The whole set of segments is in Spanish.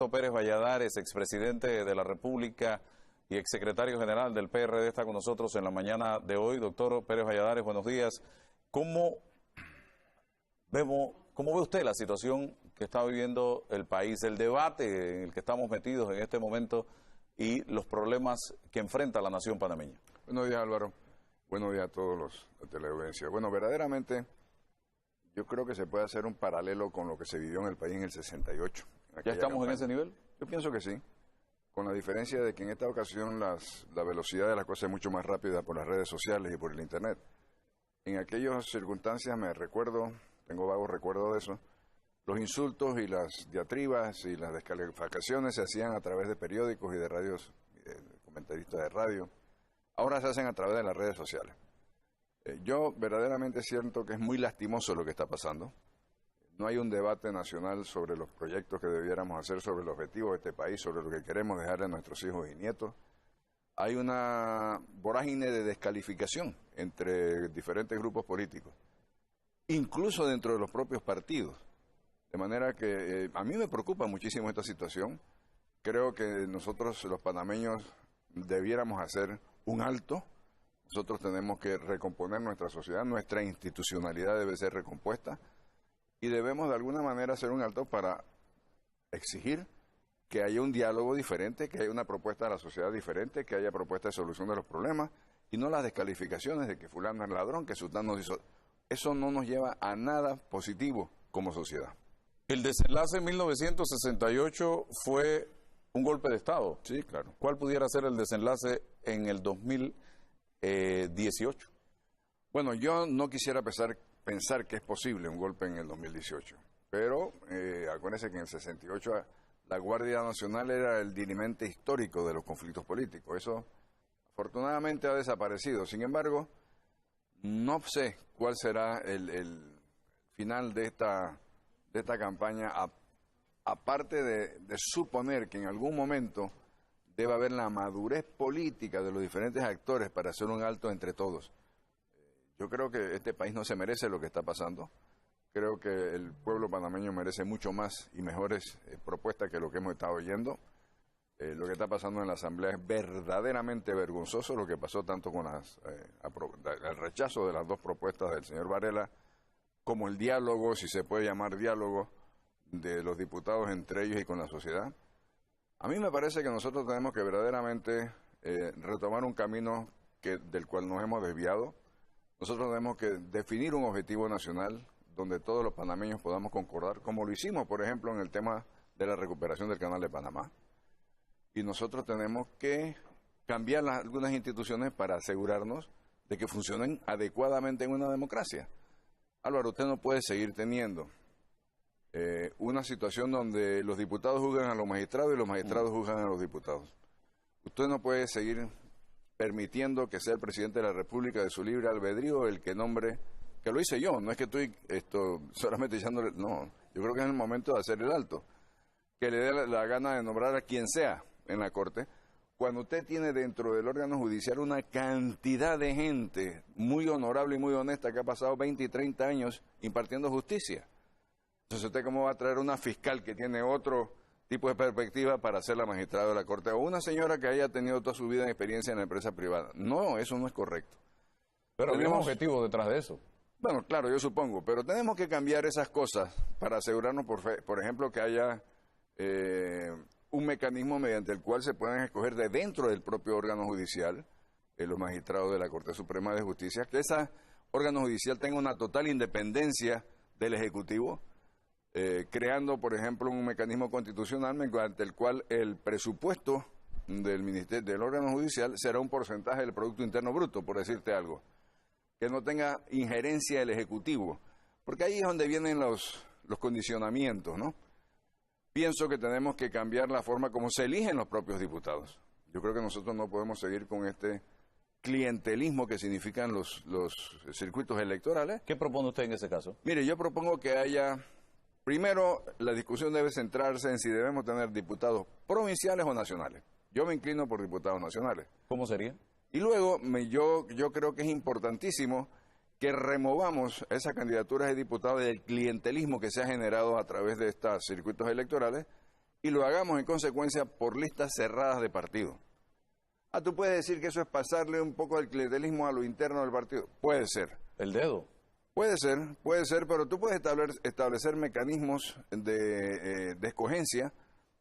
Alberto Pérez Valladares, expresidente de la República y exsecretario general del PRD, está con nosotros en la mañana de hoy. Doctor Pérez Valladares, buenos días. ¿Cómo ve usted la situación que está viviendo el país, el debate en el que estamos metidos en este momento y los problemas que enfrenta la nación panameña? Buenos días, Álvaro. Buenos días a todos los de teleaudiencia. Bueno, verdaderamente yo creo que se puede hacer un paralelo con lo que se vivió en el país en el 68. ¿Ya estamos en ese nivel? Yo pienso que sí, con la diferencia de que en esta ocasión la velocidad de las cosas es mucho más rápida por las redes sociales y por el Internet. En aquellas circunstancias me recuerdo, tengo vagos recuerdos de eso, los insultos y las diatribas y las descalificaciones se hacían a través de periódicos y de radios, de comentaristas de radio. Ahora se hacen a través de las redes sociales. Yo verdaderamente siento que es muy lastimoso lo que está pasando. No hay un debate nacional sobre los proyectos que debiéramos hacer, sobre el objetivo de este país, sobre lo que queremos dejarle a nuestros hijos y nietos. Hay una vorágine de descalificación entre diferentes grupos políticos, incluso dentro de los propios partidos. De manera que a mí me preocupa muchísimo esta situación. Creo que nosotros, los panameños, debiéramos hacer un alto. Nosotros tenemos que recomponer nuestra sociedad, nuestra institucionalidad debe ser recompuesta y debemos de alguna manera hacer un alto para exigir que haya un diálogo diferente, que haya una propuesta de la sociedad diferente, que haya propuesta de solución de los problemas y no las descalificaciones de que fulano es ladrón, que sultano hizo. Eso no nos lleva a nada positivo como sociedad. El desenlace en 1968 fue un golpe de Estado. Sí, claro. ¿Cuál pudiera ser el desenlace en el 2018? Bueno, yo no quisiera pensar que es posible un golpe en el 2018, pero acuérdense que en el 68 la Guardia Nacional era el dirimente histórico de los conflictos políticos. Eso afortunadamente ha desaparecido. Sin embargo, no sé cuál será el final de esta campaña, aparte de suponer que en algún momento debe haber la madurez política de los diferentes actores para hacer un alto entre todos. Yo creo que este país no se merece lo que está pasando. Creo que el pueblo panameño merece mucho más y mejores propuestas que lo que hemos estado oyendo. Lo que está pasando en la Asamblea es verdaderamente vergonzoso, lo que pasó tanto con el rechazo de las dos propuestas del señor Varela, como el diálogo, si se puede llamar diálogo, de los diputados entre ellos y con la sociedad. A mí me parece que nosotros tenemos que verdaderamente retomar un camino del cual nos hemos desviado. Nosotros tenemos que definir un objetivo nacional donde todos los panameños podamos concordar, como lo hicimos, por ejemplo, en el tema de la recuperación del Canal de Panamá. Y nosotros tenemos que cambiar algunas instituciones para asegurarnos de que funcionen adecuadamente en una democracia. Álvaro, usted no puede seguir teniendo una situación donde los diputados juzgan a los magistrados y los magistrados juzgan a los diputados. Usted no puede seguir permitiendo que sea el presidente de la República de su libre albedrío el que nombre, que lo hice yo, no es que estoy solamente echándole, no, yo creo que es el momento de hacer el alto, que le dé la gana de nombrar a quien sea en la Corte, cuando usted tiene dentro del órgano judicial una cantidad de gente muy honorable y muy honesta que ha pasado 20 y 30 años impartiendo justicia. Entonces, ¿usted cómo va a traer una fiscal que tiene otro tipo de perspectiva para ser la magistrada de la Corte? O una señora que haya tenido toda su vida en experiencia en la empresa privada. No, eso no es correcto. Pero hay un objetivo detrás de eso. Bueno, claro, yo supongo, pero tenemos que cambiar esas cosas para asegurarnos, por ejemplo, que haya un mecanismo mediante el cual se puedan escoger de dentro del propio órgano judicial los magistrados de la Corte Suprema de Justicia, que ese órgano judicial tenga una total independencia del Ejecutivo, creando, por ejemplo, un mecanismo constitucional mediante el cual el presupuesto del órgano judicial será un porcentaje del Producto Interno Bruto, por decirte algo, que no tenga injerencia el Ejecutivo, porque ahí es donde vienen los condicionamientos, ¿no? Pienso que tenemos que cambiar la forma como se eligen los propios diputados. Yo creo que nosotros no podemos seguir con este clientelismo que significan los circuitos electorales. ¿Qué propone usted en ese caso? Mire, yo propongo que haya, primero, la discusión debe centrarse en si debemos tener diputados provinciales o nacionales. Yo me inclino por diputados nacionales. ¿Cómo sería? Y luego, yo creo que es importantísimo que removamos esas candidaturas de diputados del clientelismo que se ha generado a través de estos circuitos electorales y lo hagamos en consecuencia por listas cerradas de partido. Ah, tú puedes decir que eso es pasarle un poco del clientelismo a lo interno del partido. Puede ser. El dedo. Puede ser, pero tú puedes establecer mecanismos de escogencia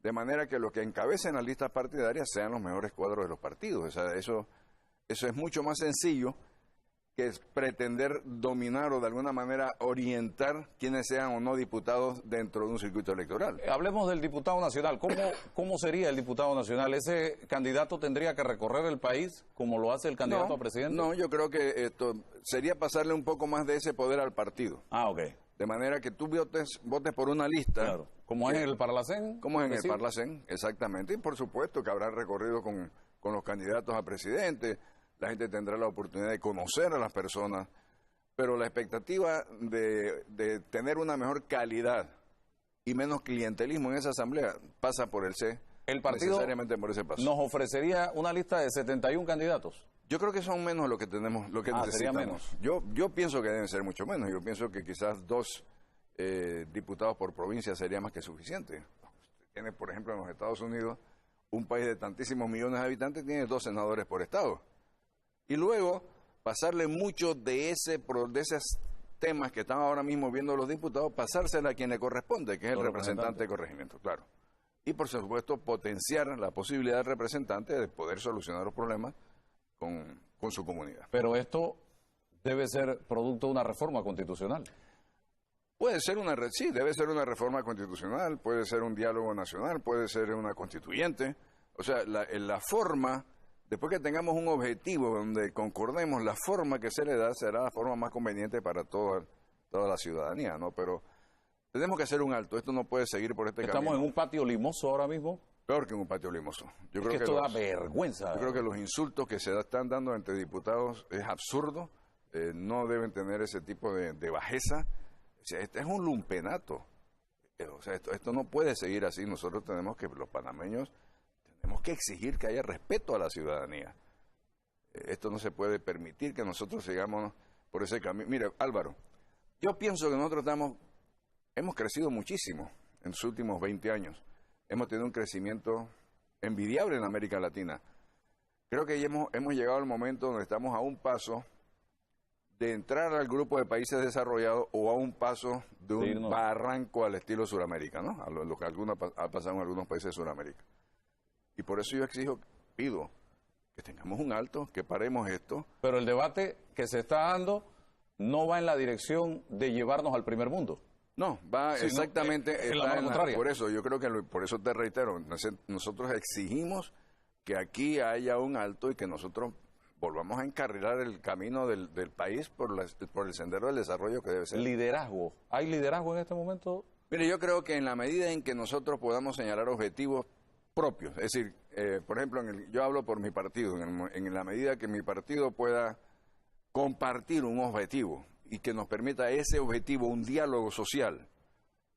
de manera que los que encabecen las listas partidarias sean los mejores cuadros de los partidos. O sea, eso es mucho más sencillo que es pretender dominar o de alguna manera orientar quienes sean o no diputados dentro de un circuito electoral. Hablemos del diputado nacional. ¿Cómo sería el diputado nacional? ¿Ese candidato tendría que recorrer el país como lo hace el candidato a presidente? No, yo creo que esto sería pasarle un poco más de ese poder al partido. Ah, ok. De manera que tú votes por una lista. Claro. Como es en el Parlacén. Como es en el Parlacén, exactamente. Y por supuesto que habrá recorrido con los candidatos a presidente. La gente tendrá la oportunidad de conocer a las personas, pero la expectativa de tener una mejor calidad y menos clientelismo en esa asamblea pasa por el C. El partido necesariamente por ese paso. Nos ofrecería una lista de 71 candidatos. Yo creo que son menos lo que tenemos, lo que necesitamos. Menos. Yo pienso que deben ser mucho menos. Yo pienso que quizás 2 diputados por provincia sería más que suficiente. Tiene, por ejemplo, en los Estados Unidos, un país de tantísimos millones de habitantes, tiene 2 senadores por estado. Y luego pasarle mucho de esos temas que están ahora mismo viendo los diputados, pasársela a quien le corresponde, que es el representante de corregimiento, claro. Y por supuesto potenciar la posibilidad del representante de poder solucionar los problemas con su comunidad. Pero esto debe ser producto de una reforma constitucional. Puede ser sí, debe ser una reforma constitucional, puede ser un diálogo nacional, puede ser una constituyente. O sea, la forma... Después que tengamos un objetivo donde concordemos, la forma que se le da será la forma más conveniente para toda la ciudadanía, ¿no? Pero tenemos que hacer un alto. Esto no puede seguir por este camino. ¿Estamos en un patio limoso ahora mismo? Peor que en un patio limoso. Yo creo que esto da vergüenza. Yo creo que los insultos que se están dando entre diputados es absurdo. No deben tener ese tipo de bajeza. O sea, este es un lumpenato. O sea, esto no puede seguir así. Nosotros tenemos que, los panameños... Tenemos que exigir que haya respeto a la ciudadanía. Esto no se puede permitir que nosotros sigamos por ese camino. Mire, Álvaro, yo pienso que nosotros hemos crecido muchísimo en los últimos 20 años. Hemos tenido un crecimiento envidiable en América Latina. Creo que ya hemos llegado al momento donde estamos a un paso de entrar al grupo de países desarrollados o a un paso de un barranco al estilo Sudamérica, ¿no? A lo que ha pasado en algunos países de Sudamérica. Y por eso yo pido que tengamos un alto, que paremos esto. Pero el debate que se está dando no va en la dirección de llevarnos al primer mundo. No, va exactamente en la contraria. Por eso, yo creo que por eso te reitero, nosotros exigimos que aquí haya un alto y que nosotros volvamos a encarrilar el camino del país por el sendero del desarrollo que debe ser. Liderazgo. ¿Hay liderazgo en este momento? Mire, yo creo que en la medida en que nosotros podamos señalar objetivos propios, es decir, por ejemplo, yo hablo por mi partido, en la medida que mi partido pueda compartir un objetivo y que nos permita ese objetivo, un diálogo social,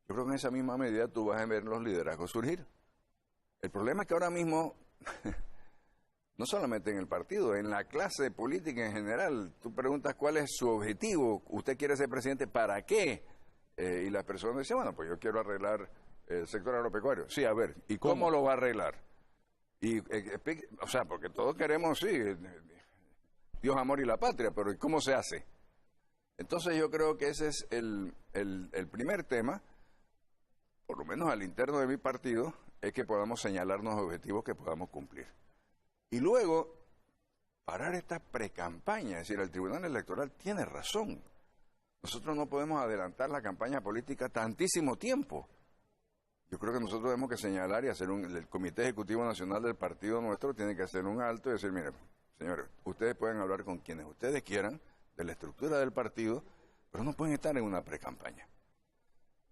yo creo que en esa misma medida tú vas a ver los liderazgos surgir. El problema es que ahora mismo, no solamente en el partido, en la clase política en general, tú preguntas cuál es su objetivo, usted quiere ser presidente, ¿para qué? Y las personas dicen, bueno, pues yo quiero arreglar el sector agropecuario. Sí, a ver, ¿y cómo lo va a arreglar? Y, o sea, porque todos queremos, sí, Dios, amor y la patria, pero ¿y cómo se hace? Entonces yo creo que ese es el primer tema, por lo menos al interno de mi partido, es que podamos señalarnos objetivos que podamos cumplir. Y luego, parar esta precampaña, es decir, el Tribunal Electoral tiene razón. Nosotros no podemos adelantar la campaña política tantísimo tiempo. Yo creo que nosotros tenemos que señalar y hacer el Comité Ejecutivo Nacional del partido nuestro tiene que hacer un alto y decir, mire, señores, ustedes pueden hablar con quienes ustedes quieran de la estructura del partido, pero no pueden estar en una precampaña.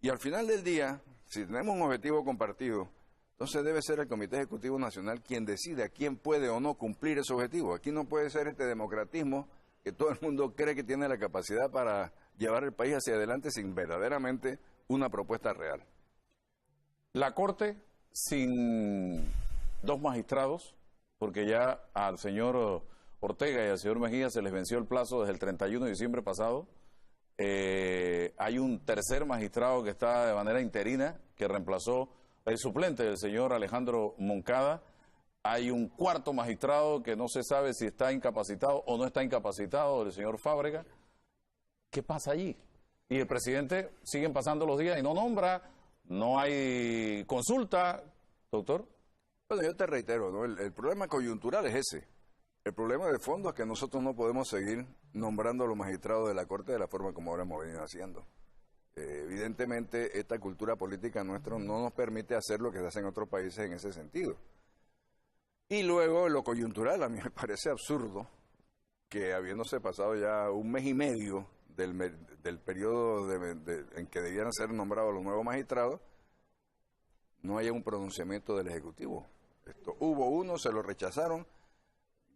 Y al final del día, si tenemos un objetivo compartido, entonces debe ser el Comité Ejecutivo Nacional quien decide a quién puede o no cumplir ese objetivo. Aquí no puede ser este democratismo que todo el mundo cree que tiene la capacidad para llevar el país hacia adelante sin verdaderamente una propuesta real. La Corte, sin 2 magistrados, porque ya al señor Ortega y al señor Mejía se les venció el plazo desde el 31 de diciembre pasado. Hay un tercer magistrado que está de manera interina, que reemplazó el suplente del señor Alejandro Moncada. Hay un cuarto magistrado que no se sabe si está incapacitado o no está incapacitado, el señor Fábrega. ¿Qué pasa allí? Y el presidente siguen pasando los días y no nombra, no hay consulta, doctor. Bueno, yo te reitero, ¿no? El problema coyuntural es ese. El problema de fondo es que nosotros no podemos seguir nombrando a los magistrados de la Corte de la forma como ahora hemos venido haciendo. Evidentemente, esta cultura política nuestra no nos permite hacer lo que se hace en otros países en ese sentido. Y luego, lo coyuntural, a mí me parece absurdo que habiéndose pasado ya un mes y medio del periodo en que debían ser nombrados los nuevos magistrados, no haya un pronunciamiento del Ejecutivo. Hubo uno, se lo rechazaron.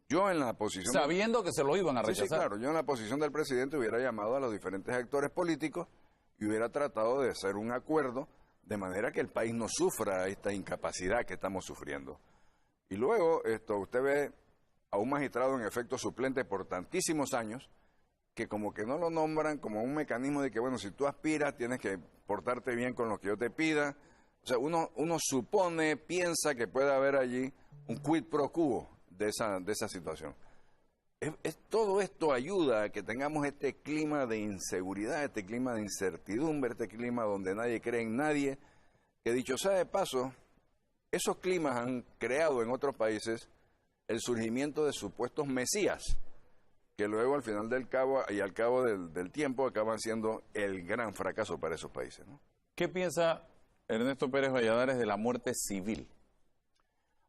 Yo en la posición... Sabiendo que se lo iban a rechazar. Sí, claro. Yo en la posición del presidente hubiera llamado a los diferentes actores políticos y hubiera tratado de hacer un acuerdo de manera que el país no sufra esta incapacidad que estamos sufriendo. Y luego, usted ve a un magistrado en efecto suplente por tantísimos años que como que no lo nombran como un mecanismo de que, bueno, si tú aspiras tienes que portarte bien con lo que yo te pida. O sea, uno supone, piensa que puede haber allí un quid pro quo de esa situación. Todo esto ayuda a que tengamos este clima de inseguridad, este clima de incertidumbre, este clima donde nadie cree en nadie, que dicho sea de paso, esos climas han creado en otros países el surgimiento de supuestos mesías, que luego al final del cabo y al cabo del tiempo acaban siendo el gran fracaso para esos países, ¿no? ¿Qué piensa Ernesto Pérez Valladares de la muerte civil?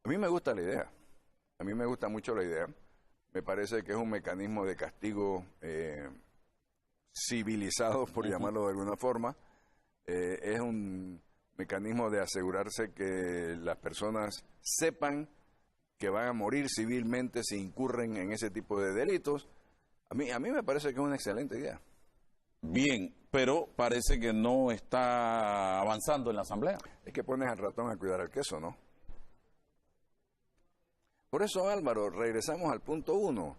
A mí me gusta la idea. A mí me gusta mucho la idea. Me parece que es un mecanismo de castigo civilizado, por llamarlo de alguna forma. Es un mecanismo de asegurarse que las personas sepan que van a morir civilmente si incurren en ese tipo de delitos. A mí me parece que es una excelente idea. Bien, pero parece que no está avanzando en la Asamblea. Es que pones al ratón a cuidar al queso, ¿no? Por eso, Álvaro, regresamos al punto 1.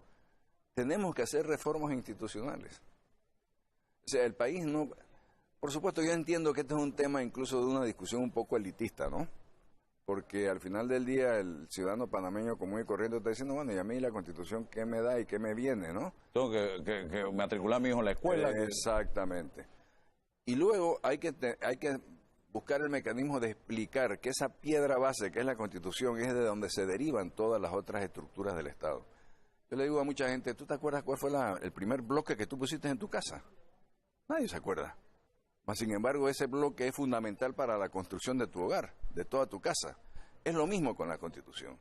Tenemos que hacer reformas institucionales. O sea, el país no... Por supuesto, yo entiendo que este es un tema incluso de una discusión un poco elitista, ¿no? Porque al final del día el ciudadano panameño común y corriente está diciendo, bueno, y a mí la Constitución, ¿qué me da y qué me viene, no? Tengo que matricular a mi hijo en la escuela. Exactamente. Y luego hay que buscar el mecanismo de explicar que esa piedra base que es la Constitución es de donde se derivan todas las otras estructuras del Estado. Yo le digo a mucha gente, ¿tú te acuerdas cuál fue el primer bloque que tú pusiste en tu casa? Nadie se acuerda. Mas, sin embargo, ese bloque es fundamental para la construcción de tu hogar, de toda tu casa. Es lo mismo con la Constitución.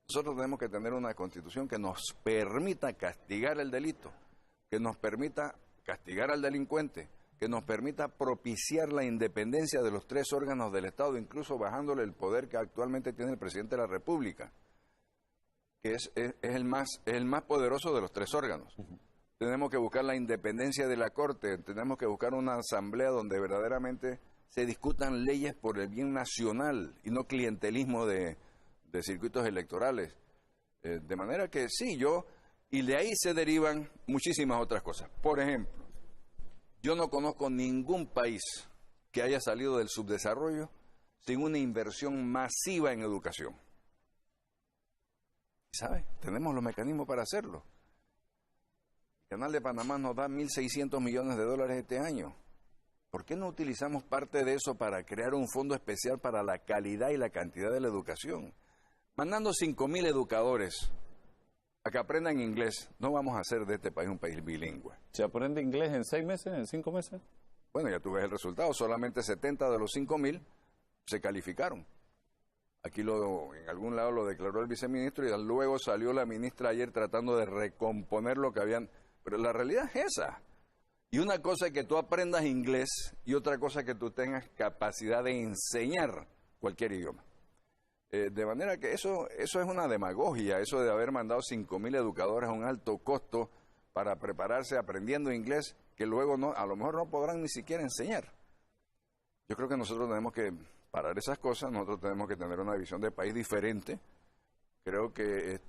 Nosotros tenemos que tener una Constitución que nos permita castigar el delito, que nos permita castigar al delincuente, que nos permita propiciar la independencia de los tres órganos del Estado, incluso bajándole el poder que actualmente tiene el presidente de la República, que es el más poderoso de los tres órganos. Tenemos que buscar la independencia de la Corte, tenemos que buscar una asamblea donde verdaderamente se discutan leyes por el bien nacional y no clientelismo de circuitos electorales. De manera que sí, y de ahí se derivan muchísimas otras cosas. Por ejemplo, yo no conozco ningún país que haya salido del subdesarrollo sin una inversión masiva en educación. ¿Sabe? Tenemos los mecanismos para hacerlo. El Canal de Panamá nos da 1.600 millones de dólares este año. ¿Por qué no utilizamos parte de eso para crear un fondo especial para la calidad y la cantidad de la educación? Mandando 5.000 educadores a que aprendan inglés, no vamos a hacer de este país un país bilingüe. ¿Se aprende inglés en 6 meses, en 5 meses? Bueno, ya tú ves el resultado. Solamente 70 de los 5.000 se calificaron. Aquí en algún lado lo declaró el viceministro y luego salió la ministra ayer tratando de recomponer lo que habían... Pero la realidad es esa. Y una cosa es que tú aprendas inglés y otra cosa es que tú tengas capacidad de enseñar cualquier idioma. De manera que eso es una demagogia, eso de haber mandado 5.000 educadores a un alto costo para prepararse aprendiendo inglés, que luego a lo mejor no podrán ni siquiera enseñar. Yo creo que nosotros tenemos que parar esas cosas, nosotros tenemos que tener una visión de país diferente. Creo que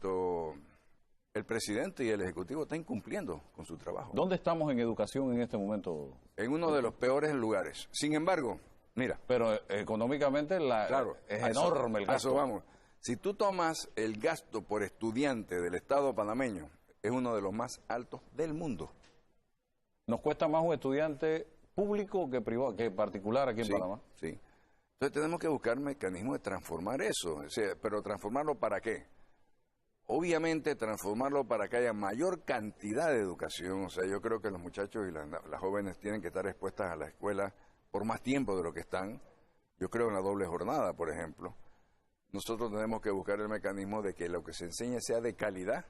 el presidente y el Ejecutivo están incumpliendo con su trabajo. ¿Dónde estamos en educación en este momento? En uno de los peores lugares. Sin embargo, Mira. Pero económicamente Claro, es enorme el a eso gasto. vamos. Si tú tomas el gasto por estudiante del Estado panameño, es uno de los más altos del mundo. Nos cuesta más un estudiante público que privado, que particular aquí en Panamá. Sí. Entonces tenemos que buscar mecanismos de transformar eso. O sea, pero ¿transformarlo para qué? Obviamente transformarlo para que haya mayor cantidad de educación. O sea, yo creo que los muchachos y las jóvenes tienen que estar expuestas a la escuela por más tiempo de lo que están. Yo creo en la doble jornada, por ejemplo. Nosotros tenemos que buscar el mecanismo de que lo que se enseñe sea de calidad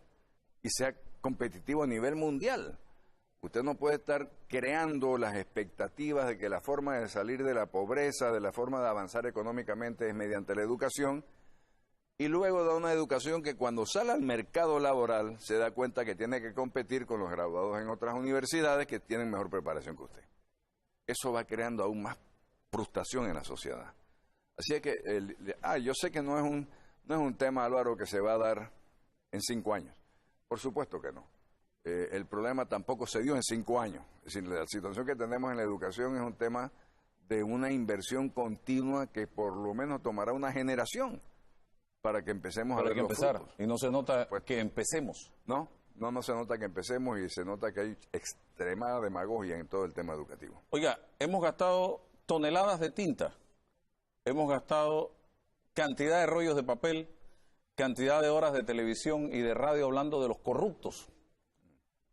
y sea competitivo a nivel mundial. Usted no puede estar creando las expectativas de que la forma de salir de la pobreza, de la forma de avanzar económicamente es mediante la educación, y luego da una educación que cuando sale al mercado laboral se da cuenta que tiene que competir con los graduados en otras universidades que tienen mejor preparación que usted. Eso va creando aún más frustración en la sociedad. Así es que, yo sé que no es un tema, Álvaro, que se va a dar en 5 años. Por supuesto que no. El problema tampoco se dio en 5 años. Es decir, la situación que tenemos en la educación es un tema de una inversión continua que por lo menos tomará una generación para que empecemos a ver los frutos. Y no se nota que empecemos. No se nota que empecemos y se nota que hay extrema demagogia en todo el tema educativo. Oiga, hemos gastado toneladas de tinta, hemos gastado cantidad de rollos de papel, cantidad de horas de televisión y de radio hablando de los corruptos.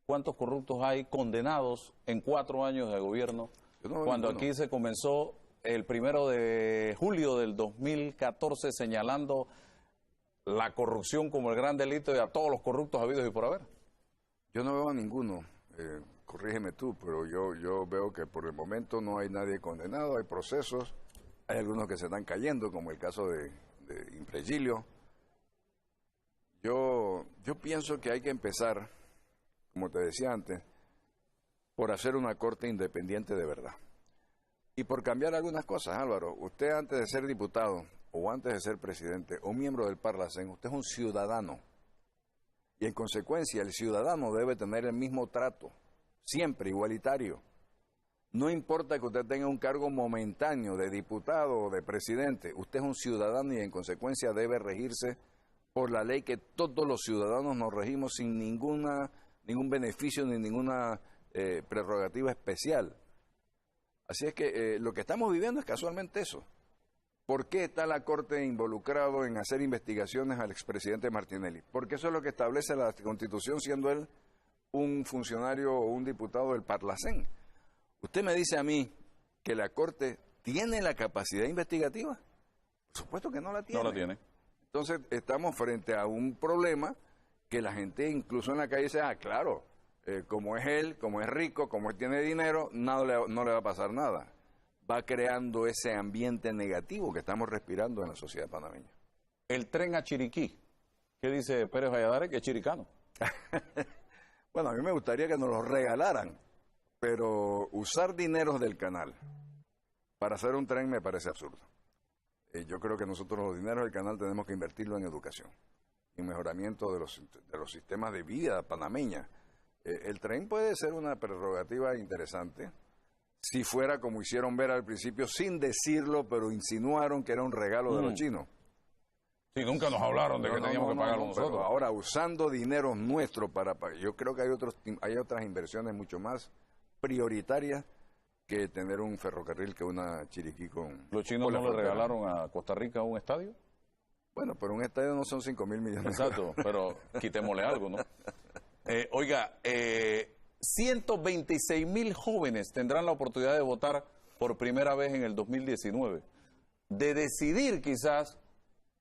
¿Cuántos corruptos hay condenados en 4 años de gobierno? Cuando aquí se comenzó el 1 de julio del 2014 señalando la corrupción como el gran delito y a todos los corruptos habidos y por haber. Yo no veo a ninguno, corrígeme tú, pero yo veo que por el momento no hay nadie condenado, hay procesos, hay algunos que se están cayendo, como el caso de Impregilio. Yo pienso que hay que empezar, como te decía antes, por hacer una corte independiente de verdad. Y por cambiar algunas cosas, Álvaro. Usted antes de ser diputado, o antes de ser presidente, o miembro del Parlacén, usted es un ciudadano. Y en consecuencia, el ciudadano debe tener el mismo trato, siempre igualitario. No importa que usted tenga un cargo momentáneo de diputado o de presidente, usted es un ciudadano y en consecuencia debe regirse por la ley que todos los ciudadanos nos regimos sin ningún beneficio ni ninguna prerrogativa especial. Así es que lo que estamos viviendo es casualmente eso. ¿Por qué está la Corte involucrado en hacer investigaciones al expresidente Martinelli? Porque eso es lo que establece la Constitución, siendo él un funcionario o un diputado del Parlacén. ¿Usted me dice a mí que la Corte tiene la capacidad investigativa? Por supuesto que no la tiene. No la tiene. Entonces estamos frente a un problema que la gente incluso en la calle dice, claro, como es él, como es rico, como él tiene dinero, no le va a pasar nada. Va creando ese ambiente negativo que estamos respirando en la sociedad panameña. El tren a Chiriquí, ¿qué dice Pérez Valladares? Que es chiricano. Bueno, a mí me gustaría que nos lo regalaran, pero usar dineros del canal para hacer un tren me parece absurdo. Yo creo que nosotros los dineros del canal tenemos que invertirlo en educación, en mejoramiento de los sistemas de vida panameña. El tren puede ser una prerrogativa interesante, si fuera como hicieron ver al principio, sin decirlo, pero insinuaron que era un regalo de los chinos. Sí, nunca nos hablaron de que teníamos que pagarlo nosotros. Pero ahora, usando dinero nuestro para pagar, yo creo que hay otras inversiones mucho más prioritarias que tener un ferrocarril que una Chiriquí con... ¿Los chinos no le regalaron a Costa Rica un estadio? Bueno, pero un estadio no son 5.000 millones. Exacto, pero quitémosle algo, ¿no? Oiga, 126.000 jóvenes tendrán la oportunidad de votar por primera vez en el 2019, de decidir quizás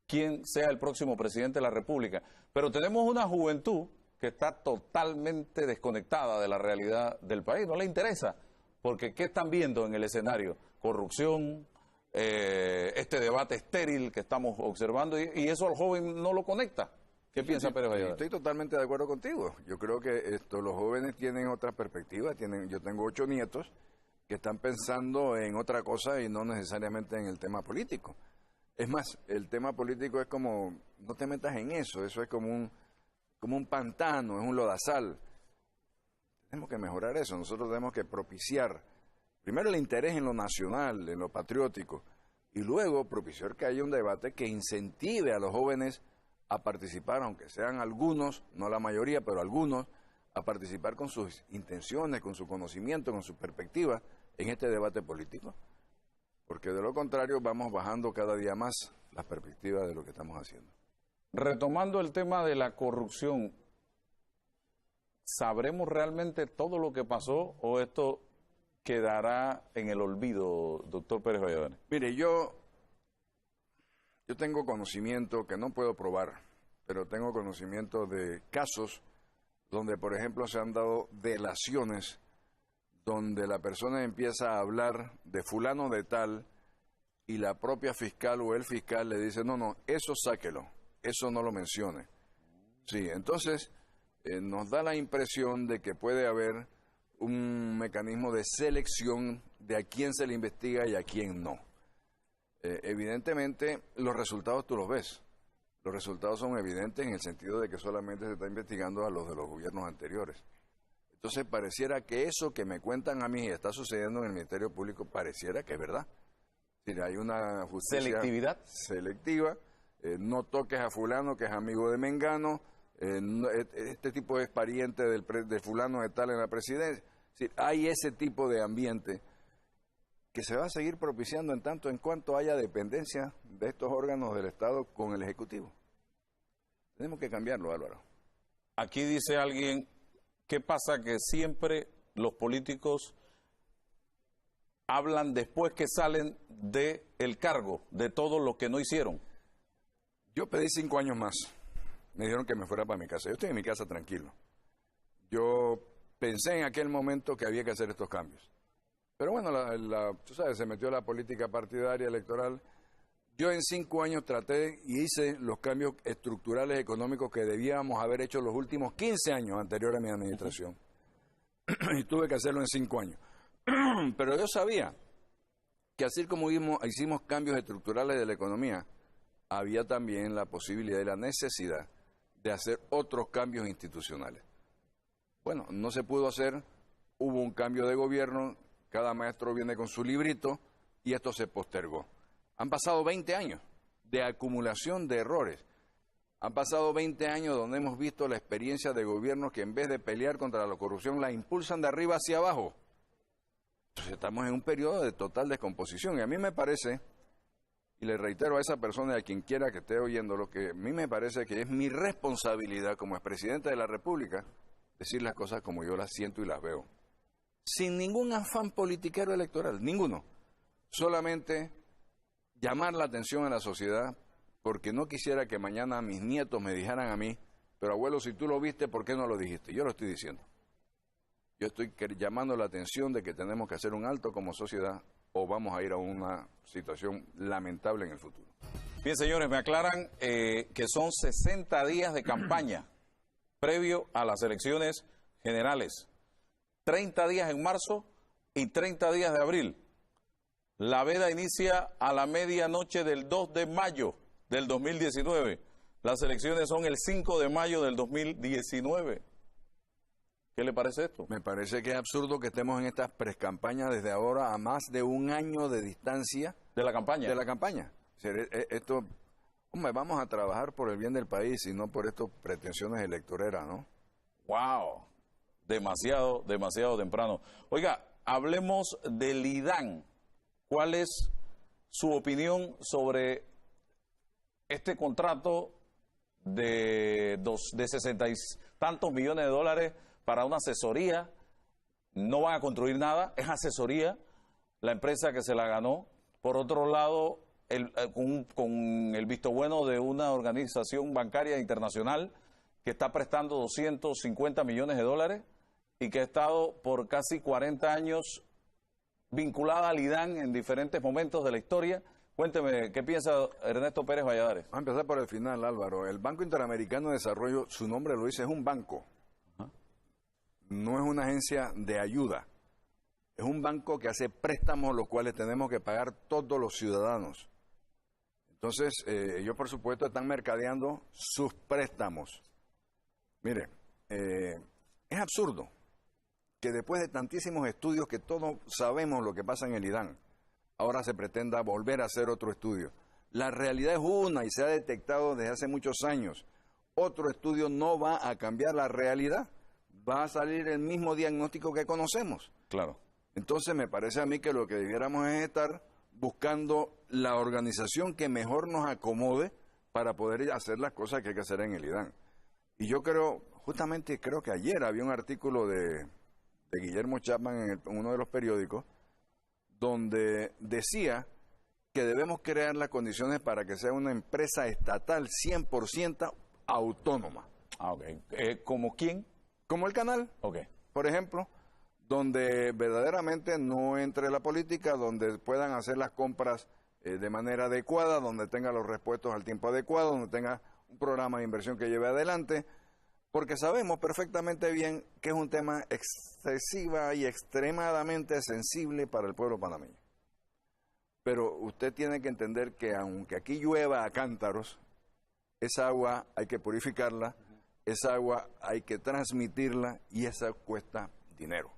quién sea el próximo presidente de la República. Pero tenemos una juventud que está totalmente desconectada de la realidad del país, no le interesa, porque ¿qué están viendo en el escenario? Corrupción, este debate estéril que estamos observando, y eso al joven no lo conecta. ¿Qué piensa Pérez Valladares? Estoy totalmente de acuerdo contigo. Yo creo que los jóvenes tienen otra perspectiva. Yo tengo 8 nietos que están pensando en otra cosa y no necesariamente en el tema político. Es más, el tema político es como, no te metas en eso es como un pantano, es un lodazal. Tenemos que mejorar eso. Nosotros tenemos que propiciar Primero el interés en lo nacional, en lo patriótico, y luego propiciar que haya un debate que incentive a los jóvenes a participar, aunque sean algunos, no la mayoría, pero algunos, a participar con sus intenciones, con su conocimiento, con su perspectiva en este debate político. Porque de lo contrario vamos bajando cada día más la perspectiva de lo que estamos haciendo. Retomando el tema de la corrupción, ¿sabremos realmente todo lo que pasó o esto quedará en el olvido, doctor Pérez Valladares? Mire, yo tengo conocimiento que no puedo probar, pero tengo conocimiento de casos donde, por ejemplo, se han dado delaciones donde la persona empieza a hablar de fulano de tal y la propia fiscal o el fiscal le dice, no, eso sáquelo, eso no lo mencione. Sí, entonces nos da la impresión de que puede haber un mecanismo de selección de a quién se le investiga y a quién no. Evidentemente, los resultados tú los ves. Los resultados son evidentes en el sentido de que solamente se está investigando a los de los gobiernos anteriores. Entonces, pareciera que eso que me cuentan a mí y está sucediendo en el Ministerio Público, pareciera que es verdad. Es decir, hay una justicia ¿Selectividad? Selectiva. No toques a fulano que es amigo de Mengano. Este tipo es pariente de fulano de tal en la presidencia. Es decir, hay ese tipo de ambiente que se va a seguir propiciando en tanto en cuanto haya dependencia de estos órganos del Estado con el Ejecutivo. Tenemos que cambiarlo, Álvaro. Aquí dice alguien, ¿qué pasa que siempre los políticos hablan después que salen del cargo, de todo lo que no hicieron? Yo pedí 5 años más. Me dijeron que me fuera para mi casa. Yo estoy en mi casa tranquilo. Yo pensé en aquel momento que había que hacer estos cambios. Pero bueno, tú sabes, se metió la política partidaria electoral. Yo en 5 años traté y hice los cambios estructurales económicos que debíamos haber hecho los últimos 15 años anterior a mi administración. Y tuve que hacerlo en 5 años. Pero yo sabía que así como hicimos cambios estructurales de la economía, había también la posibilidad y la necesidad de hacer otros cambios institucionales. Bueno, no se pudo hacer, hubo un cambio de gobierno, cada maestro viene con su librito y esto se postergó. Han pasado 20 años de acumulación de errores. Han pasado 20 años donde hemos visto la experiencia de gobiernos que en vez de pelear contra la corrupción la impulsan de arriba hacia abajo. Entonces estamos en un periodo de total descomposición y a mí me parece, y le reitero a esa persona y a quien quiera que esté oyendo, lo que a mí me parece que es mi responsabilidad como expresidente de la República decir las cosas como yo las siento y las veo. Sin ningún afán politiquero electoral, ninguno. Solamente llamar la atención a la sociedad porque no quisiera que mañana mis nietos me dijeran a mí, pero abuelo, si tú lo viste, ¿por qué no lo dijiste? Yo lo estoy diciendo. Yo estoy llamando la atención de que tenemos que hacer un alto como sociedad o vamos a ir a una situación lamentable en el futuro. Bien, señores, me aclaran que son 60 días de campaña previo a las elecciones generales. 30 días en marzo y 30 días de abril. La veda inicia a la medianoche del 2 de mayo del 2019. Las elecciones son el 5 de mayo del 2019. ¿Qué le parece esto? Me parece que es absurdo que estemos en estas precampañas desde ahora a más de un año de distancia. ¿De la campaña? De la campaña. O sea, esto, hombre, vamos a trabajar por el bien del país y no por estas pretensiones electoreras, ¿no? ¡Wow! Demasiado temprano. Oiga, hablemos del IDAN. ¿Cuál es su opinión sobre este contrato de 60 y tantos millones de dólares para una asesoría? No van a construir nada, es asesoría, la empresa que se la ganó. Por otro lado, con el visto bueno de una organización bancaria internacional que está prestando 250 millones de dólares y que ha estado por casi 40 años vinculada al IDAN en diferentes momentos de la historia. Cuénteme, ¿qué piensa Ernesto Pérez Valladares? Vamos a empezar por el final, Álvaro. El Banco Interamericano de Desarrollo, su nombre lo dice, es un banco. No es una agencia de ayuda. Es un banco que hace préstamos, los cuales tenemos que pagar todos los ciudadanos. Entonces, ellos, por supuesto, están mercadeando sus préstamos. Mire, es absurdo que después de tantísimos estudios que todos sabemos lo que pasa en el IDAN, ahora se pretenda volver a hacer otro estudio. La realidad es una y se ha detectado desde hace muchos años. Otro estudio no va a cambiar la realidad. Va a salir el mismo diagnóstico que conocemos. Claro. Entonces me parece a mí que lo que debiéramos es estar buscando la organización que mejor nos acomode para poder hacer las cosas que hay que hacer en el IDAN. Y yo creo, justamente creo que ayer había un artículo de Guillermo Chapman en uno de los periódicos donde decía que debemos crear las condiciones para que sea una empresa estatal 100% autónoma. Ah, ok. ¿Como quién? Como el canal, Ok. por ejemplo, donde verdaderamente no entre la política, donde puedan hacer las compras de manera adecuada, donde tenga los repuestos al tiempo adecuado, donde tenga un programa de inversión que lleve adelante, porque sabemos perfectamente bien que es un tema excesiva y extremadamente sensible para el pueblo panameño. Pero usted tiene que entender que aunque aquí llueva a cántaros, esa agua hay que purificarla, esa agua hay que transmitirla y esa cuesta dinero.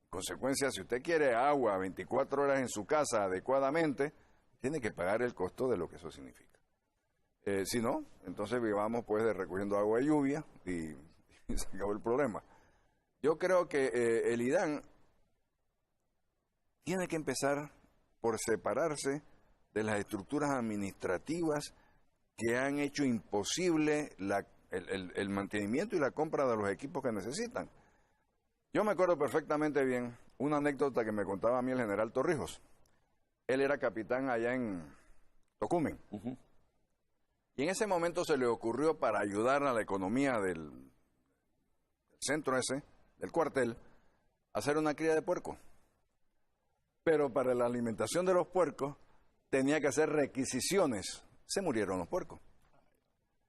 En consecuencia, si usted quiere agua 24 horas en su casa adecuadamente, tiene que pagar el costo de lo que eso significa. Si no, entonces vivamos pues de recogiendo agua de lluvia y se acabó el problema. Yo creo que el IDAN tiene que empezar por separarse de las estructuras administrativas que han hecho imposible el mantenimiento y la compra de los equipos que necesitan. Yo me acuerdo perfectamente bien una anécdota que me contaba a mí el general Torrijos. Él era capitán allá en Tocumen. Uh-huh. Y en ese momento se le ocurrió, para ayudar a la economía del centro ese, del cuartel, hacer una cría de puerco. Pero para la alimentación de los puercos tenía que hacer requisiciones. Se murieron los puercos.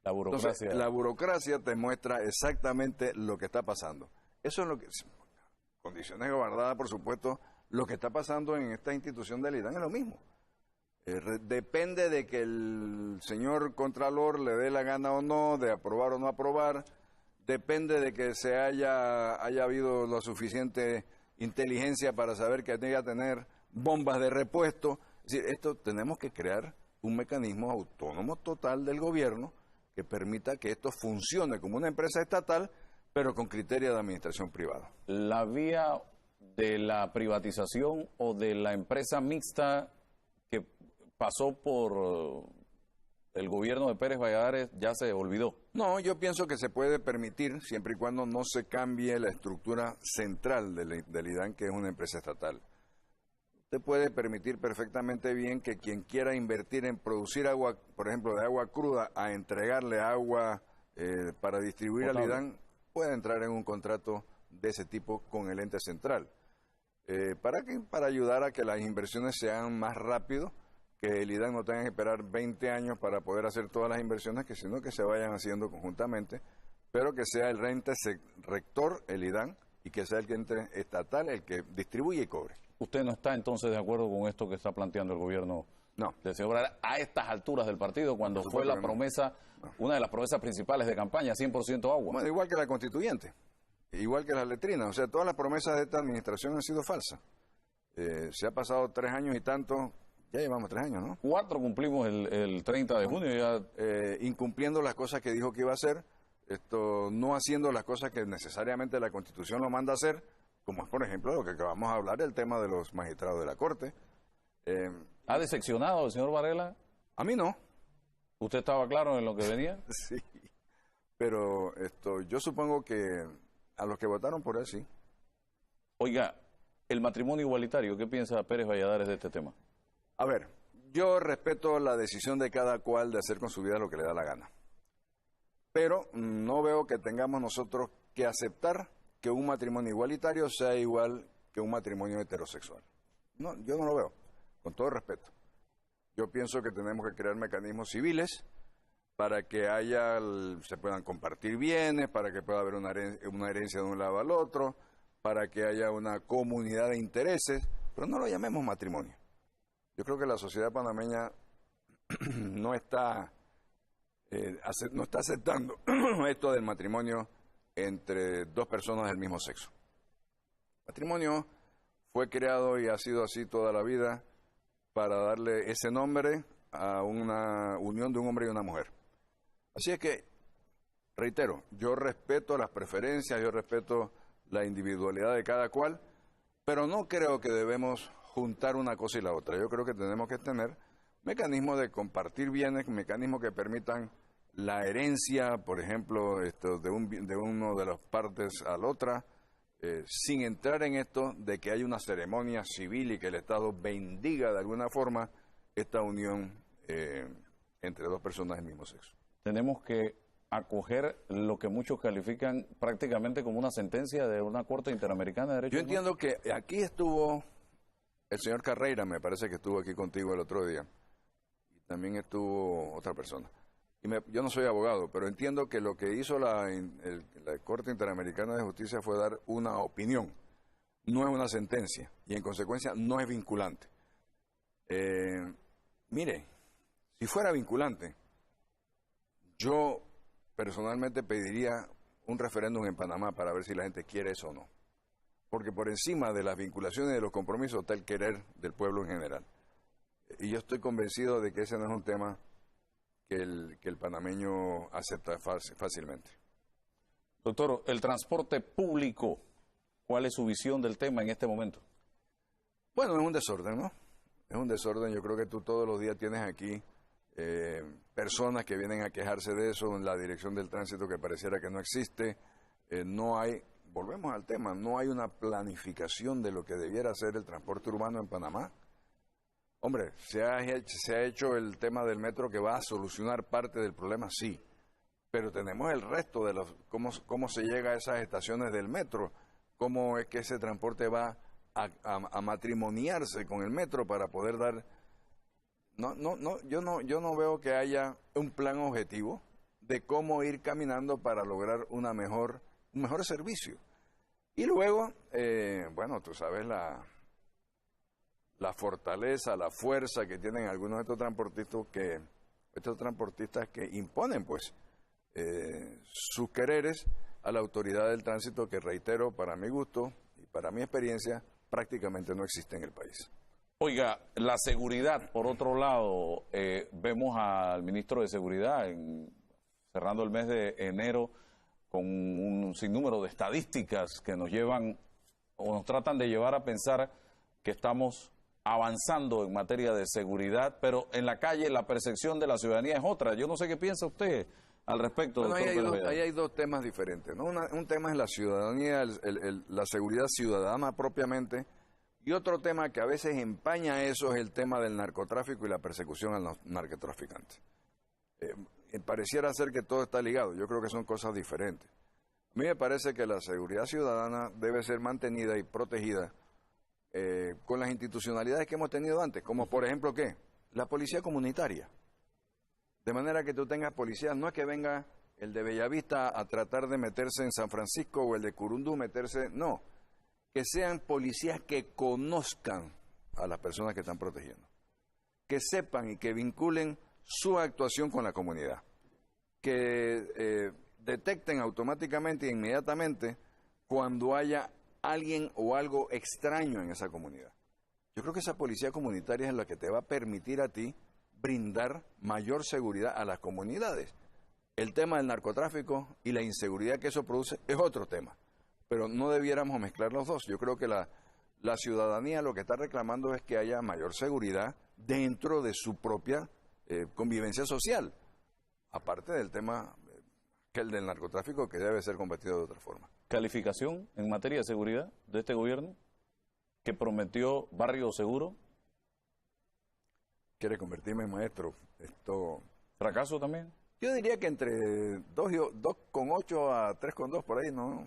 La burocracia. Entonces, la burocracia te muestra exactamente lo que está pasando. Eso es lo que, condiciones guardadas, por supuesto, lo que está pasando en esta institución del IDAN es lo mismo. Depende de que el señor Contralor le dé la gana o no, de aprobar o no aprobar. Depende de que se haya habido la suficiente inteligencia para saber que tenga que tener bombas de repuesto. Es decir, esto tenemos que crear un mecanismo autónomo total del gobierno que permita que esto funcione como una empresa estatal, pero con criterios de administración privada. La vía de la privatización o de la empresa mixta que pasó por el gobierno de Pérez Valladares ya se olvidó. No, yo pienso que se puede permitir, siempre y cuando no se cambie la estructura central del IDAN, que es una empresa estatal. Usted puede permitir perfectamente bien que quien quiera invertir en producir agua, por ejemplo, de agua cruda, a entregarle agua para distribuir al IDAN, puede entrar en un contrato de ese tipo con el ente central. Para ayudar a que las inversiones sean más rápido, que el IDAN no tenga que esperar 20 años para poder hacer todas las inversiones, sino que se vayan haciendo conjuntamente, pero que sea el ente rector, el IDAN, y que sea el ente estatal el que distribuye y cobre. ¿Usted no está entonces de acuerdo con esto que está planteando el gobierno del señor Varela a estas alturas del partido, cuando fue la promesa, una de las promesas principales de campaña, 100% agua? Bueno, igual que la constituyente, igual que las letrinas, o sea, todas las promesas de esta administración han sido falsas. Se ha pasado 3 años y tanto, ya llevamos 3 años, ¿no? 4 cumplimos el 30 de junio ya. Incumpliendo las cosas que dijo que iba a hacer, no haciendo las cosas que necesariamente la Constitución lo manda a hacer, como es, por ejemplo, lo que acabamos de hablar, el tema de los magistrados de la Corte. ¿Ha decepcionado el señor Varela? A mí no. ¿Usted estaba claro en lo que venía? Sí, pero yo supongo que a los que votaron por él, sí. Oiga, el matrimonio igualitario, ¿qué piensa Pérez Valladares de este tema? A ver, yo respeto la decisión de cada cual de hacer con su vida lo que le da la gana. Pero no veo que tengamos nosotros que aceptar que un matrimonio igualitario sea igual que un matrimonio heterosexual. No, yo no lo veo, con todo respeto. Yo pienso que tenemos que crear mecanismos civiles para que se puedan compartir bienes, para que pueda haber una herencia de un lado al otro, para que haya una comunidad de intereses, pero no lo llamemos matrimonio. Yo creo que la sociedad panameña no está aceptando esto del matrimonio entre 2 personas del mismo sexo. Matrimonio fue creado y ha sido así toda la vida para darle ese nombre a una unión de un hombre y una mujer. Así es que, reitero, yo respeto las preferencias, yo respeto la individualidad de cada cual, pero no creo que debemos juntar una cosa y la otra. Yo creo que tenemos que tener mecanismos de compartir bienes, mecanismos que permitan la herencia, por ejemplo, de uno de las partes a la otra, sin entrar en esto de que hay una ceremonia civil y que el Estado bendiga de alguna forma esta unión entre dos personas del mismo sexo. Tenemos que acoger lo que muchos califican prácticamente como una sentencia de una Corte Interamericana de Derechos Yo entiendo que aquí estuvo el señor Carreira, me parece que estuvo aquí contigo el otro día, y también estuvo otra persona. Yo no soy abogado, pero entiendo que lo que hizo la Corte Interamericana de Justicia fue dar una opinión, no es una sentencia, y en consecuencia no es vinculante. Mire, si fuera vinculante, yo personalmente pediría un referéndum en Panamá para ver si la gente quiere eso o no. Porque por encima de las vinculaciones y de los compromisos está el querer del pueblo en general. Y yo estoy convencido de que ese no es un tema que el panameño acepta fácilmente. Doctor, el transporte público, ¿cuál es su visión del tema en este momento? Bueno, es un desorden, ¿no? Es un desorden. Yo creo que tú todos los días tienes aquí personas que vienen a quejarse de eso en la dirección del tránsito que pareciera que no existe. No hay, volvemos al tema, no hay una planificación de lo que debiera ser el transporte urbano en Panamá. Hombre, se ha hecho el tema del metro que va a solucionar parte del problema, sí, pero tenemos el resto de cómo se llega a esas estaciones del metro, cómo es que ese transporte va a matrimoniarse con el metro para poder dar... yo no veo que haya un plan objetivo de cómo ir caminando para lograr un mejor servicio. Y luego, bueno, tú sabes la fortaleza, la fuerza que tienen algunos de estos transportistas que imponen, pues, sus quereres a la autoridad del tránsito que, reitero, para mi gusto y para mi experiencia, prácticamente no existe en el país. Oiga, la seguridad, por otro lado, vemos al ministro de Seguridad cerrando el mes de enero con un sinnúmero de estadísticas que nos llevan o nos tratan de llevar a pensar que estamos avanzando en materia de seguridad, pero en la calle la percepción de la ciudadanía es otra. Yo no sé qué piensa usted al respecto. Bueno, doctor ahí hay dos temas diferentes, ¿no? Un tema es la ciudadanía, la seguridad ciudadana propiamente, y otro tema que a veces empaña eso es el tema del narcotráfico y la persecución a los narcotraficantes. Pareciera ser que todo está ligado, yo creo que son cosas diferentes. A mí me parece que la seguridad ciudadana debe ser mantenida y protegida con las institucionalidades que hemos tenido antes, como por ejemplo, ¿qué? La policía comunitaria. De manera que tú tengas policías, no es que venga el de Bellavista a tratar de meterse en San Francisco o el de Curundú meterse, no. Que sean policías que conozcan a las personas que están protegiendo, que sepan y que vinculen su actuación con la comunidad, que detecten automáticamente e inmediatamente cuando haya alguien o algo extraño en esa comunidad. Yo creo que esa policía comunitaria es la que te va a permitir a ti brindar mayor seguridad a las comunidades. El tema del narcotráfico y la inseguridad que eso produce es otro tema, pero no debiéramos mezclar los dos. Yo creo que la ciudadanía lo que está reclamando es que haya mayor seguridad dentro de su propia convivencia social, aparte del tema que el del narcotráfico, que debe ser combatido de otra forma. ¿Calificación en materia de seguridad de este gobierno que prometió barrio seguro? ¿Quiere convertirme en maestro? ¿Fracaso también? Yo diría que entre 2,8 a 3,2 por ahí, ¿no?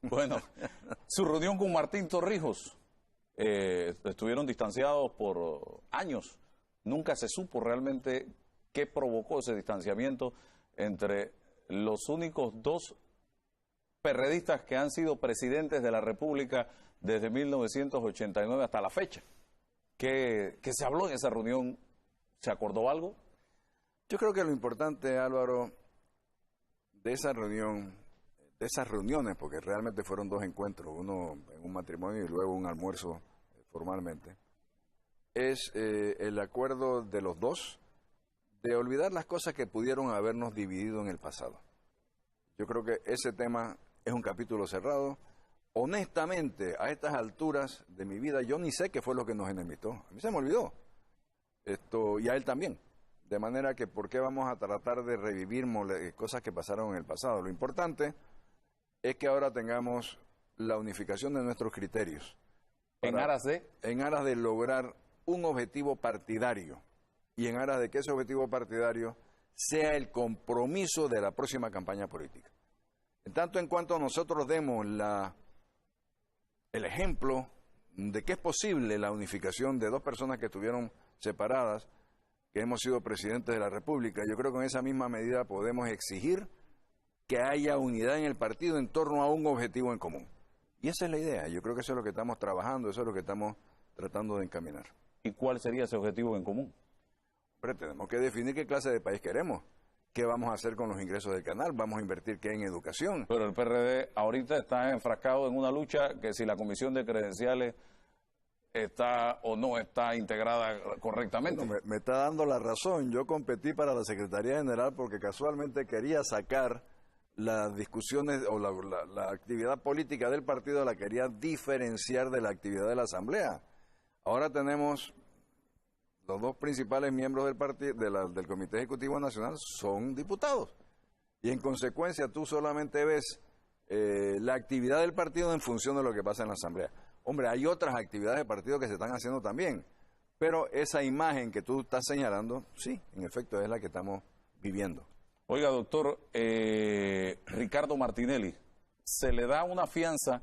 Bueno, su reunión con Martín Torrijos, estuvieron distanciados por años. Nunca se supo realmente qué provocó ese distanciamiento entre los únicos dos perredistas que han sido presidentes de la República desde 1989 hasta la fecha. ¿Qué se habló en esa reunión? ¿Se acordó algo? Yo creo que lo importante, Álvaro, de esa reunión, esas reuniones, porque realmente fueron 2 encuentros, uno en un matrimonio y luego un almuerzo formalmente, es el acuerdo de los dos de olvidar las cosas que pudieron habernos dividido en el pasado. Yo creo que ese tema es un capítulo cerrado. Honestamente, a estas alturas de mi vida, yo ni sé qué fue lo que nos enemitó. A mí se me olvidó. Y a él también. De manera que, ¿por qué vamos a tratar de revivir cosas que pasaron en el pasado? Lo importante es que ahora tengamos la unificación de nuestros criterios. ¿En aras de? En aras de lograr un objetivo partidario. Y en aras de que ese objetivo partidario sea el compromiso de la próxima campaña política. En tanto en cuanto nosotros demos el ejemplo de que es posible la unificación de 2 personas que estuvieron separadas, que hemos sido presidentes de la República, yo creo que en esa misma medida podemos exigir que haya unidad en el partido en torno a un objetivo en común. Y esa es la idea. Yo creo que eso es lo que estamos trabajando, eso es lo que estamos tratando de encaminar. ¿Y cuál sería ese objetivo en común? Pero tenemos que definir qué clase de país queremos. ¿Qué vamos a hacer con los ingresos del canal? ¿Vamos a invertir qué en educación? Pero el PRD ahorita está enfrascado en una lucha que si la comisión de credenciales está o no está integrada correctamente. Bueno, me está dando la razón. Yo competí para la Secretaría General porque casualmente quería sacar las discusiones o la actividad política del partido, la quería diferenciar de la actividad de la Asamblea. Ahora tenemos los 2 principales miembros del partido, del Comité Ejecutivo Nacional, son diputados. Y en consecuencia tú solamente ves la actividad del partido en función de lo que pasa en la Asamblea. Hombre, hay otras actividades del partido que se están haciendo también, pero esa imagen que tú estás señalando, sí, en efecto es la que estamos viviendo. Oiga, doctor, Ricardo Martinelli, se le da una fianza,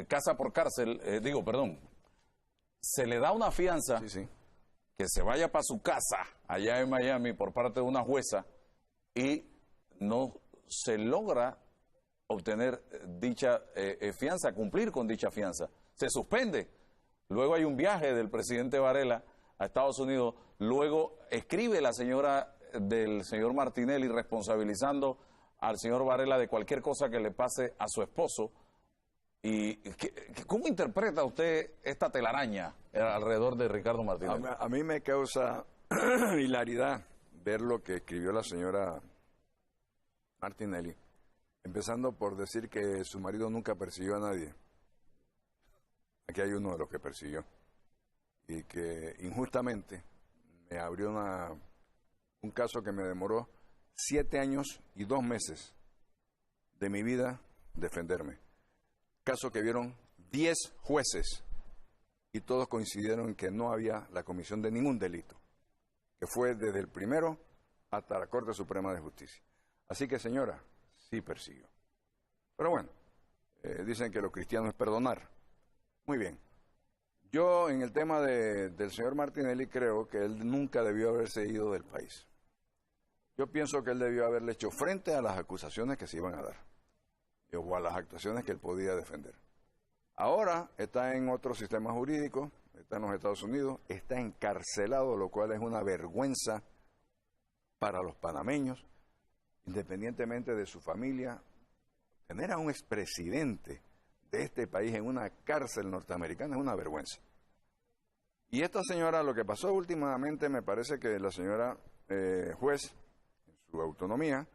casa por cárcel, se le da una fianza Sí. que se vaya para su casa allá en Miami por parte de una jueza y no se logra obtener dicha fianza, cumplir con dicha fianza. Se suspende. Luego hay un viaje del presidente Varela a Estados Unidos. Luego escribe la señora del señor Martinelli responsabilizando al señor Varela de cualquier cosa que le pase a su esposo. ¿Y cómo interpreta usted esta telaraña alrededor de Ricardo Martinelli? A mí me causa hilaridad ver lo que escribió la señora Martinelli, empezando por decir que su marido nunca persiguió a nadie. Aquí hay uno de los que persiguió y que injustamente me abrió un caso que me demoró 7 años y 2 meses de mi vida defenderme. Caso que vieron 10 jueces y todos coincidieron en que no había la comisión de ningún delito, que fue desde el primero hasta la Corte Suprema de Justicia. Así que, señora, sí persiguió. Pero bueno, dicen que lo cristiano es perdonar. Muy bien. Yo en el tema del señor Martinelli creo que él nunca debió haberse ido del país. Yo pienso que él debió haberle hecho frente a las acusaciones que se iban a dar o a las actuaciones que él podía defender. Ahora está en otro sistema jurídico, está en los Estados Unidos, está encarcelado, lo cual es una vergüenza para los panameños, independientemente de su familia. Tener a un expresidente de este país en una cárcel norteamericana es una vergüenza. Y esta señora, lo que pasó últimamente, me parece que la señora juez, en su autonomía,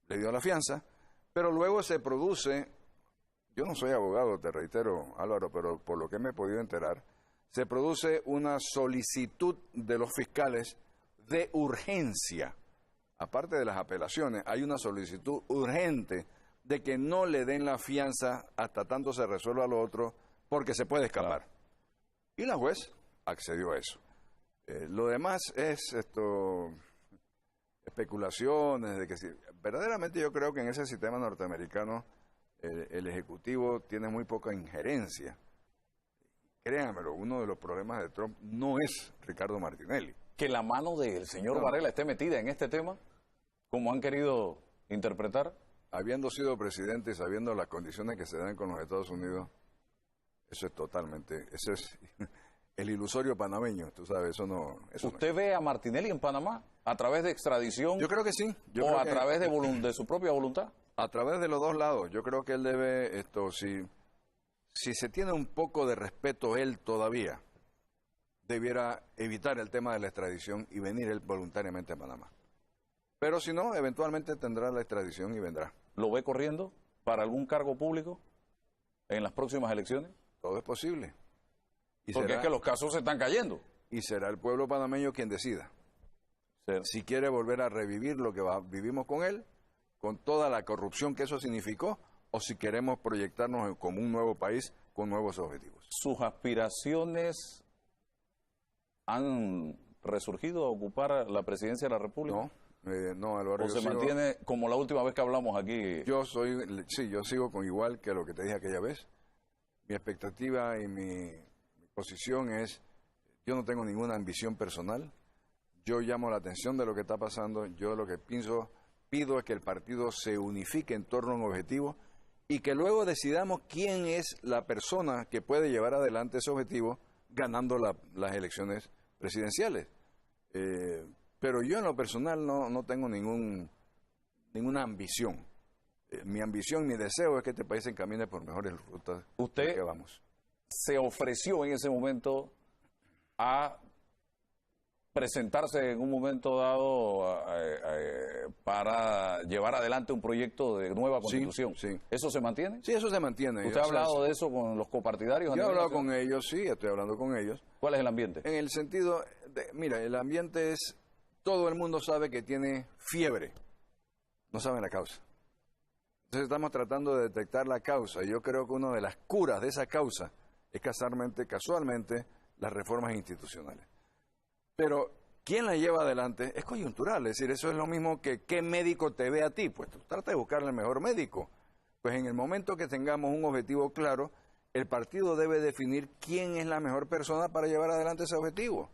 le dio la fianza, pero luego se produce, yo no soy abogado, te reitero, Álvaro, pero por lo que me he podido enterar, se produce una solicitud de los fiscales de urgencia. Aparte de las apelaciones, hay una solicitud urgente de que no le den la fianza hasta tanto se resuelva lo otro, porque se puede escapar. Claro. Y la juez accedió a eso. Lo demás es especulaciones de que si verdaderamente yo creo que en ese sistema norteamericano el Ejecutivo tiene muy poca injerencia. Créanmelo, uno de los problemas de Trump no es Ricardo Martinelli. Que la mano del señor Varela esté metida en este tema, como han querido interpretar. Habiendo sido presidente y sabiendo las condiciones que se dan con los Estados Unidos, eso es el ilusorio panameño, tú sabes, eso no... ¿Usted ve a Martinelli en Panamá a través de extradición? Yo creo que sí. ¿O a través de su propia voluntad? A través de los dos lados. Yo creo que él debe, si se tiene un poco de respeto él todavía, debiera evitar el tema de la extradición y venir él voluntariamente a Panamá. Pero si no, eventualmente tendrá la extradición y vendrá. ¿Lo ve corriendo para algún cargo público en las próximas elecciones? Todo es posible. Porque es que los casos se están cayendo. Y será el pueblo panameño quien decida. Si quiere volver a revivir lo que vivimos con él, con toda la corrupción que eso significó, o si queremos proyectarnos como un nuevo país con nuevos objetivos. ¿Sus aspiraciones han resurgido a ocupar la presidencia de la República? No, Álvaro. ¿O se mantiene como la última vez que hablamos aquí? Yo sigo con igual que lo que te dije aquella vez. Mi expectativa y mi posición es, yo no tengo ninguna ambición personal. Yo llamo la atención de lo que está pasando. Yo lo que pido es que el partido se unifique en torno a un objetivo y que luego decidamos quién es la persona que puede llevar adelante ese objetivo ganando las elecciones presidenciales. Pero yo en lo personal no tengo ninguna ambición. Mi ambición, mi deseo es que este país se encamine por mejores rutas. ¿Usted que vamos. Se ofreció en ese momento a presentarse en un momento dado para llevar adelante un proyecto de nueva constitución? Sí. ¿Eso se mantiene? Sí, eso se mantiene. ¿Usted ha hablado de eso con los copartidarios? Yo he hablado con ellos, sí, estoy hablando con ellos. ¿Cuál es el ambiente? En el sentido, mira, el ambiente es, todo el mundo sabe que tiene fiebre, no saben la causa. Entonces estamos tratando de detectar la causa y yo creo que una de las curas de esa causa es casualmente las reformas institucionales. Pero ¿quién la lleva adelante? Es coyuntural, es decir, eso es lo mismo que ¿qué médico te ve a ti? Pues tú trata de buscarle el mejor médico. Pues en el momento que tengamos un objetivo claro, el partido debe definir quién es la mejor persona para llevar adelante ese objetivo.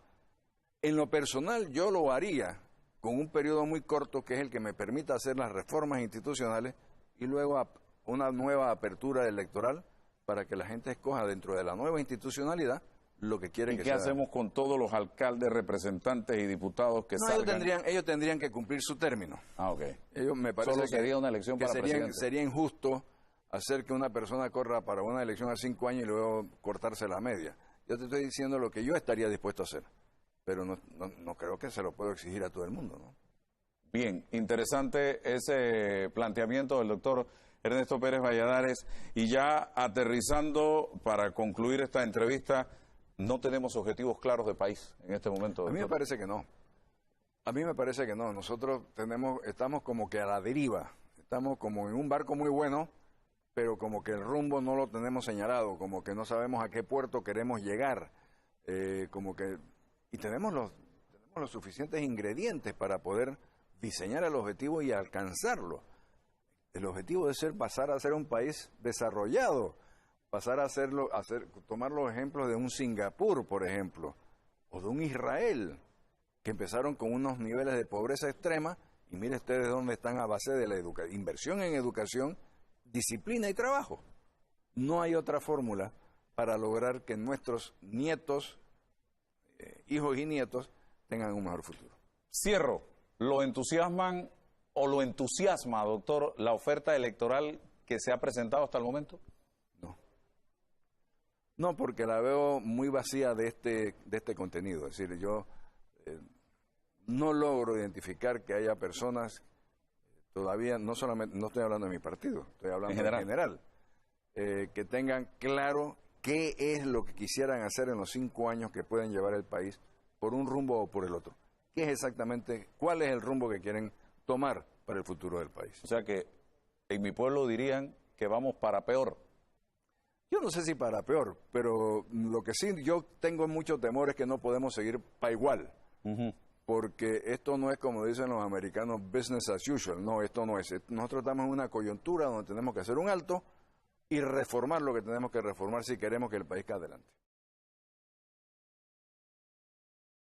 En lo personal yo lo haría con un periodo muy corto que es el que me permita hacer las reformas institucionales y luego una nueva apertura electoral para que la gente escoja dentro de la nueva institucionalidad lo que quieren que sea. ¿Y qué hacemos con todos los alcaldes, representantes y diputados que salgan? Ellos tendrían que cumplir su término. Ah, ok. Me parece Solo sería una elección para presidente. Sería injusto hacer que una persona corra para una elección a 5 años y luego cortarse la media. Yo te estoy diciendo lo que yo estaría dispuesto a hacer, pero no creo que se lo puedo exigir a todo el mundo, ¿no? Bien, interesante ese planteamiento del doctor Ernesto Pérez Valladares. Y ya aterrizando para concluir esta entrevista, ¿no tenemos objetivos claros de país en este momento, doctor? A mí me parece que no. A mí me parece que no. Nosotros estamos como que a la deriva. Estamos como en un barco muy bueno, pero como que el rumbo no lo tenemos señalado, como que no sabemos a qué puerto queremos llegar. Y tenemos los suficientes ingredientes para poder diseñar el objetivo y alcanzarlo. El objetivo debe pasar a ser un país desarrollado, pasar a tomar los ejemplos de un Singapur, por ejemplo, o de un Israel, que empezaron con unos niveles de pobreza extrema, y mire ustedes dónde están a base de la inversión en educación, disciplina y trabajo. No hay otra fórmula para lograr que nuestros nietos, hijos y nietos, tengan un mejor futuro. Cierro. ¿Lo entusiasman o lo entusiasma, doctor, la oferta electoral que se ha presentado hasta el momento? No, porque la veo muy vacía de este contenido. Es decir, yo no logro identificar que haya personas, todavía, no estoy hablando de mi partido, estoy hablando en general, que tengan claro qué es lo que quisieran hacer en los 5 años que pueden llevar el país por un rumbo o por el otro. ¿Qué es exactamente, cuál es el rumbo que quieren tomar para el futuro del país? O sea que en mi pueblo dirían que vamos para peor. Yo no sé si para peor, pero lo que sí yo tengo mucho temor es que no podemos seguir para igual. Porque esto no es, como dicen los americanos, business as usual. No, esto no es. Nosotros estamos en una coyuntura donde tenemos que hacer un alto y reformar lo que tenemos que reformar si queremos que el país caiga adelante.